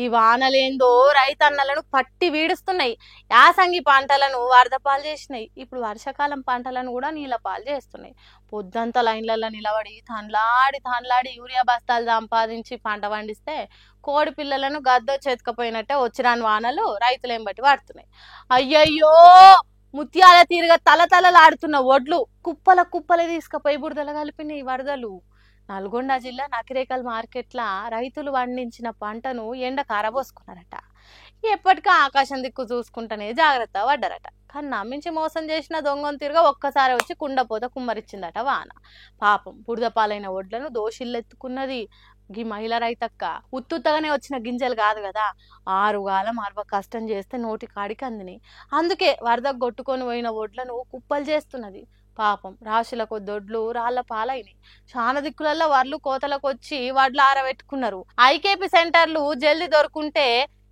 ఈ వానలేందో రైతన్నలను పట్టి వీడుస్తున్నాయి. యాసంగి పంటలను వరదపాలు చేసినాయి. ఇప్పుడు వర్షాకాలం పంటలను కూడా నీళ్ళ పాలు చేస్తున్నాయి. పొద్దంతా లైన్లలో నిలబడి తాన్లాడి యూరియా బస్తాలు సంపాదించి పంట పండిస్తే కోడి పిల్లలను గద్దొచ్చి ఎత్తుకపోయినట్టే వచ్చిరాని వానలు రైతులేం బట్టి పడుతున్నాయి. అయ్యయ్యో, ముత్యాల తీరుగా తలతలలాడుతున్న ఒడ్లు కుప్పల కుప్పలే తీసుకుపోయి బురదలు కలిపినాయి వరదలు. నల్గొండ జిల్లా నకిరేకల్ మార్కెట్ల రైతులు పండించిన పంటను ఎండ కారబోసుకున్నారట. ఎప్పటికీ ఆకాశం దిక్కు చూసుకుంటేనే జాగ్రత్త పడ్డారట. కానీ నమ్మించి మోసం చేసిన దొంగను తిరుగా ఒక్కసారి వచ్చి కుండపోత కుమ్మరిచ్చిందట వాన. పాపం బురద పాలైన ఒడ్లను దోషిల్లెత్తుకున్నది గీ మహిళ రైతక్క. ఉత్తుత్తగానే వచ్చిన గింజలు కాదు కదా, 6 గాలం 6 కష్టం చేస్తే నోటి కాడికి అందినాయి. అందుకే వరదకు కొట్టుకొని పోయిన ఒడ్లను కుప్పలు చేస్తున్నది. పాపం రాశుల కొద్దొడ్లు రాళ్ల పాలైనాయి. చాలా దిక్కులలో వర్లు కోతలకు వచ్చి వడ్లు ఆరబెట్టుకున్నారు. ఐకేపీ సెంటర్లు జల్దీ దొరుకుంటే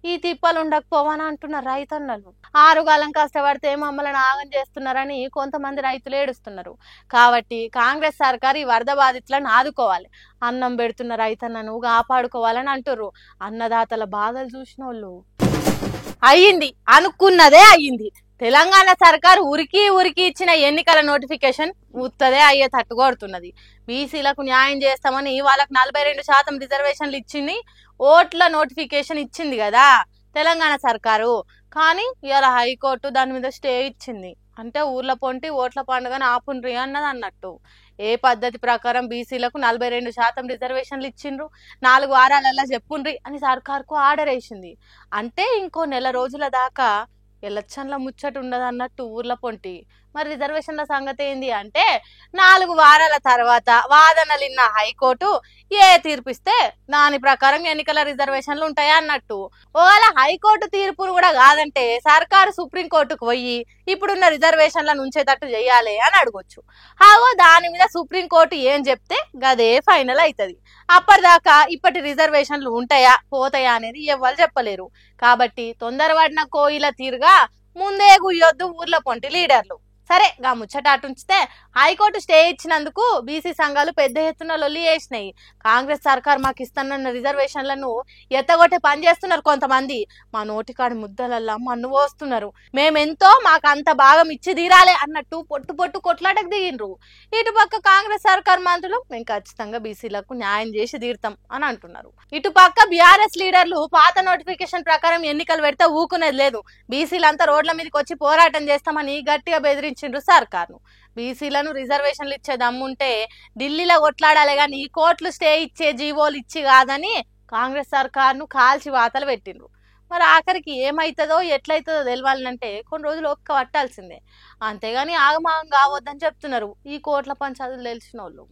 ఈ తిప్పలు ఉండకపోవని అంటున్నారు రైతన్నలు. 6 గాలం కష్టపడితే మమ్మల్ని ఆగం చేస్తున్నారని కొంతమంది రైతులు ఏడుస్తున్నారు. కాబట్టి కాంగ్రెస్ సర్కార్ ఈ వరద బాధితులను ఆదుకోవాలి, అన్నం పెడుతున్న రైతన్నను కాపాడుకోవాలని అంటుర్రు. అన్నదాతల బాధలు చూసిన వాళ్ళు. అయ్యింది అనుకున్నదే అయ్యింది. తెలంగాణ సర్కార్ ఉరికి ఇచ్చిన ఎన్నికల నోటిఫికేషన్ ఉత్తదే అయ్యే తట్టుకొడుతున్నది. బీసీలకు న్యాయం చేస్తామని వాళ్ళకు 42% రిజర్వేషన్లు ఇచ్చింది. ఓట్ల నోటిఫికేషన్ ఇచ్చింది కదా తెలంగాణ సర్కారు. కానీ ఇవాళ హైకోర్టు దాని మీద స్టే ఇచ్చింది. అంటే ఊర్ల పొంటి ఓట్ల పండుగను ఆపుండ్రి అన్నది అన్నట్టు. ఏ పద్ధతి ప్రకారం బీసీలకు 42% రిజర్వేషన్లు ఇచ్చిండ్రు, 4 వారాలల్లా చెప్పుండ్రి అని సర్కార్కు ఆర్డర్ వేసింది. అంటే ఇంకో నెల రోజుల దాకా ఎలక్షన్ల ముచ్చట ఉండదు అన్నట్టు ఊర్ల పొంటి. మరి రిజర్వేషన్ల సంగతి ఏంది అంటే 4 వారాల తర్వాత వాదనలిన్న హైకోర్టు ఏ తీర్పిస్తే దాని ప్రకారం ఎన్నికల రిజర్వేషన్లు ఉంటాయా అన్నట్టు. ఒకవేళ హైకోర్టు తీర్పును కూడా కాదంటే సర్కారు సుప్రీంకోర్టుకు పోయి ఇప్పుడున్న రిజర్వేషన్లను ఉంచేటట్టు చెయ్యాలి అని అడగొచ్చు. అగో దాని మీద సుప్రీంకోర్టు ఏం చెప్తే గదే ఫైనల్ అవుతుంది. అప్పటిదాకా ఇప్పటి రిజర్వేషన్లు ఉంటాయా పోతాయా అనేది ఎవ్వరు చెప్పలేరు. కాబట్టి తొందరపడిన కోయిల తీరుగా ముందే గుయ్యొద్దు ఊర్ల పొంటి లీడర్లు. సరే గా ముచ్చట అటుంచితే హైకోర్టు స్టే ఇచ్చినందుకు బీసీ సంఘాలు పెద్ద ఎత్తున లొల్లి చేసినాయి. కాంగ్రెస్ సర్కార్ మాకు ఇస్తున్న రిజర్వేషన్లను ఎత్తగొట్టే పని చేస్తున్నారు కొంతమంది. మా నోటికాడి ముద్దలల్లా మన్ను పోస్తున్నారు. మేమెంతో మాకు అంత భాగం ఇచ్చి తీరాలి అన్నట్టు పొట్టు కొట్లాటకు దిగిండ్రు. ఇటుపక్క కాంగ్రెస్ సర్కార్ మంత్రులు మేము ఖచ్చితంగా బీసీలకు న్యాయం చేసి తీరుతాం అని అంటున్నారు. ఇటుపక్క బీఆర్ఎస్ లీడర్లు పాత నోటిఫికేషన్ ప్రకారం ఎన్నికలు పెడితే ఊకునేది లేదు, బీసీలంతా రోడ్ల మీదకి వచ్చి పోరాటం చేస్తామని గట్టిగా బెదిరించిండ్రు సర్కార్ను. బీసీలను రిజర్వేషన్లు ఇచ్చే దమ్ముంటే ఢిల్లీలో కొట్లాడాలి కానీ ఈ కోర్టులు స్టే ఇచ్చే జీవోలు ఇచ్చి కాదని కాంగ్రెస్ సర్కార్ను కాల్చి వాతలు పెట్టిండ్రు. మరి ఆఖరికి ఏమవుతుందో ఎట్లయితుందో తెలవాలంటే కొన్ని రోజులు ఓపిక పట్టాల్సిందే. అంతేగాని ఆగమాగం కావద్దని చెప్తున్నారు ఈ కోట్ల పంచాయతీలు తెలిసిన వాళ్ళు.